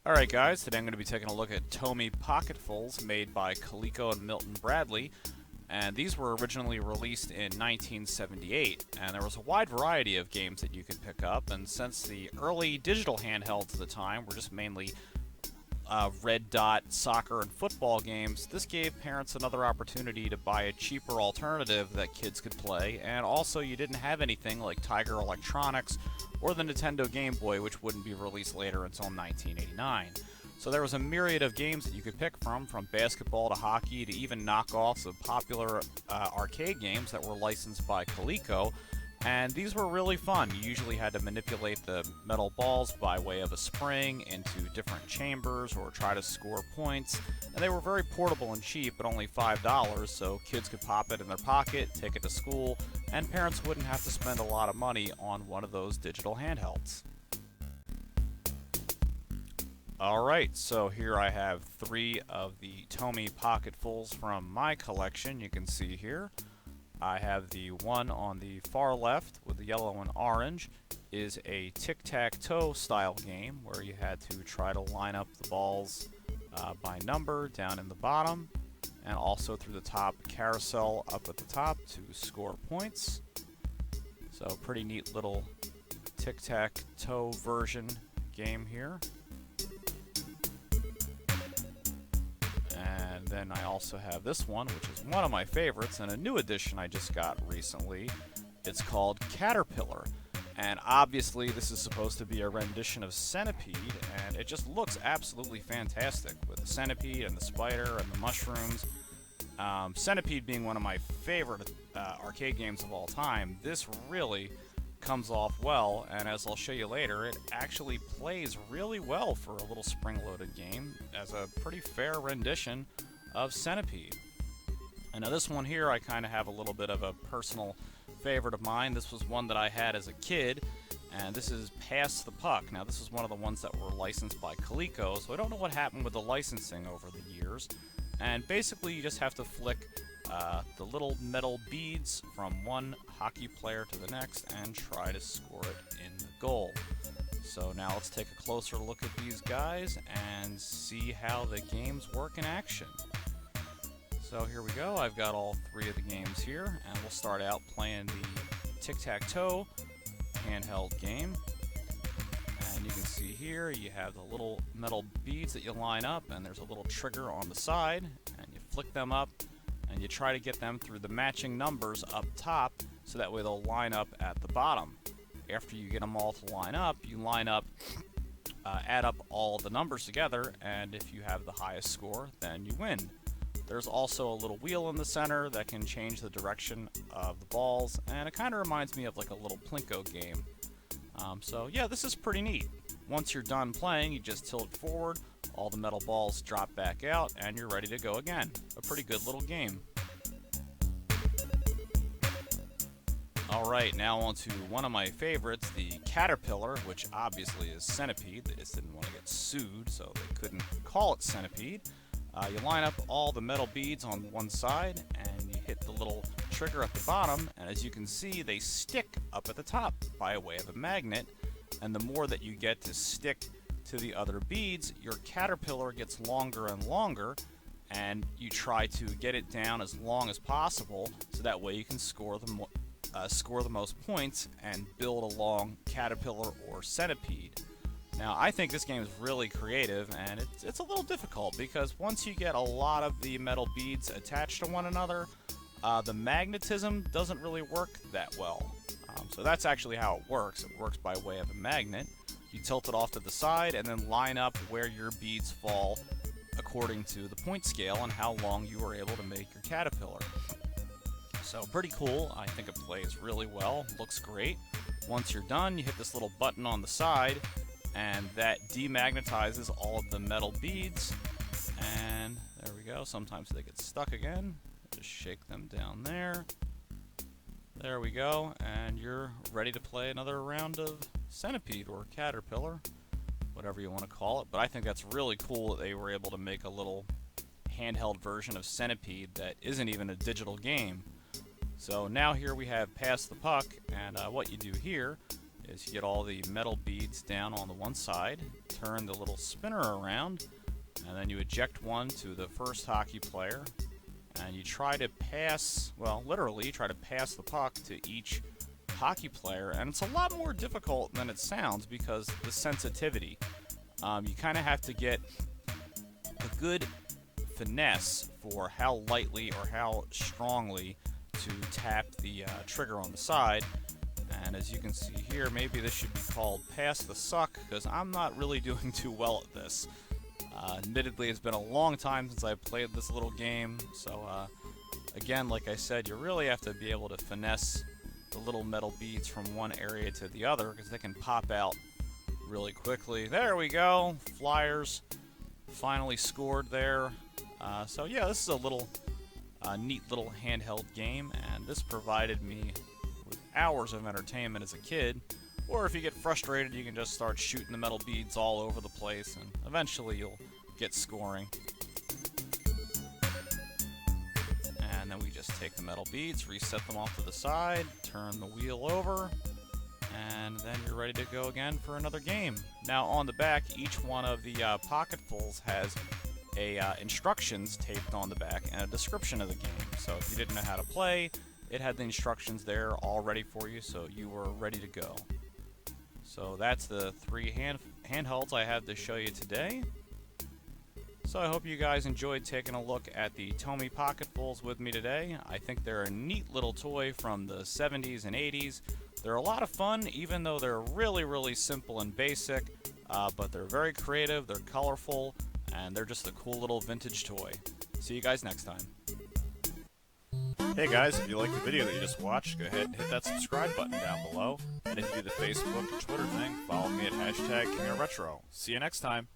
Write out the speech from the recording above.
Alright guys, today I'm going to be taking a look at Tomy Pocketfuls made by Coleco and Milton Bradley. And these were originally released in 1978, and there was a wide variety of games that you could pick up, and since the early digital handhelds at the time were just mainly red dot soccer and football games, this gave parents another opportunity to buy a cheaper alternative that kids could play, and also you didn't have anything like Tiger Electronics or the Nintendo Game Boy, which wouldn't be released later until 1989. So there was a myriad of games that you could pick from basketball to hockey to even knockoffs of popular arcade games that were licensed by Coleco. And these were really fun. You usually had to manipulate the metal balls by way of a spring into different chambers or try to score points. And they were very portable and cheap at only $5, so kids could pop it in their pocket, take it to school, and parents wouldn't have to spend a lot of money on one of those digital handhelds. Alright, so here I have 3 of the Tomy Pocketfuls from my collection. You can see here I have the one on the far left with the yellow and orange is a Tic-Tac-Toe style game where you had to try to line up the balls by number down in the bottom, and also through the top carousel up at the top to score points. So pretty neat little Tic-Tac-Toe version game here. And then I also have this one, which is one of my favorites, and a new edition I just got recently. It's called Caterpillar. And obviously this is supposed to be a rendition of Centipede, and it just looks absolutely fantastic with the centipede and the spider and the mushrooms. Centipede being one of my favorite arcade games of all time, this really comes off well, and as I'll show you later, it actually plays really well for a little spring-loaded game as a pretty fair rendition of Centipede. And now this one here, I kind of have a little bit of a personal favorite of mine. This was one that I had as a kid, and this is Pass the Puck. Now this is one of the ones that were licensed by Coleco, so I don't know what happened with the licensing over the years. And basically you just have to flick the little metal beads from one hockey player to the next and try to score it in the goal. So now let's take a closer look at these guys and see how the games work in action. So here we go, I've got all 3 of the games here, and we'll start out playing the Tic-Tac-Toe handheld game. And you can see here you have the little metal beads that you line up, and there's a little trigger on the side, and you flick them up and you try to get them through the matching numbers up top, so that way they'll line up at the bottom. After you get them all to line up, you line up, add up all the numbers together, and if you have the highest score, then you win. There's also a little wheel in the center that can change the direction of the balls, and it kind of reminds me of like a little Plinko game. So yeah, this is pretty neat. Once you're done playing, you just tilt it forward, all the metal balls drop back out, and you're ready to go again. A pretty good little game. Alright, now on to one of my favorites, the Caterpillar, which obviously is Centipede. They just didn't want to get sued, so they couldn't call it Centipede. You line up all the metal beads on one side, and you hit the little trigger at the bottom, and as you can see, they stick up at the top by way of a magnet, and the more that you get to stick to the other beads, your caterpillar gets longer and longer, and you try to get it down as long as possible, so that way you can score the most points and build a long caterpillar or centipede. Now, I think this game is really creative, and it's a little difficult because once you get a lot of the metal beads attached to one another, the magnetism doesn't really work that well. So that's actually how it works. It works by way of a magnet. You tilt it off to the side and then line up where your beads fall according to the point scale and how long you were able to make your caterpillar. So pretty cool. I think it plays really well. Looks great. Once you're done, you hit this little button on the side, and that demagnetizes all of the metal beads. And there we go. Sometimes they get stuck again. Just shake them down there. There we go, and you're ready to play another round of Centipede or Caterpillar, whatever you want to call it. But I think that's really cool that they were able to make a little handheld version of Centipede that isn't even a digital game. So now here we have Pass the Puck, and what you do here is you get all the metal beads down on the one side, turn the little spinner around, and then you eject one to the first hockey player, and you try to pass, well, literally, you try to pass the puck to each hockey player, and it's a lot more difficult than it sounds because the sensitivity. You kind of have to get a good finesse for how lightly or how strongly to tap the trigger on the side. And as you can see here, maybe this should be called Pass the Suck, because I'm not really doing too well at this. Admittedly, it's been a long time since I played this little game, so again, like I said, you really have to be able to finesse the little metal beads from one area to the other, because they can pop out really quickly. There we go! Flyers finally scored there. So yeah, this is a little neat little handheld game, and this provided me with hours of entertainment as a kid. Or if you get frustrated, you can just start shooting the metal beads all over the place, and eventually you'll get scoring. And then we just take the metal beads, reset them off to the side, turn the wheel over, and then you're ready to go again for another game. Now on the back, each one of the Pocketfuls has a instructions taped on the back and a description of the game. So if you didn't know how to play, it had the instructions there all ready for you, so you were ready to go. So that's the three handhelds I have to show you today. So I hope you guys enjoyed taking a look at the Tomy Pocketfuls with me today. I think they're a neat little toy from the 70s and 80s. They're a lot of fun, even though they're really simple and basic, but they're very creative, they're colorful, and they're just a cool little vintage toy. See you guys next time. Hey guys, if you liked the video that you just watched, go ahead and hit that subscribe button down below. And if you do the Facebook or Twitter thing, follow me at #KingRetro. See you next time.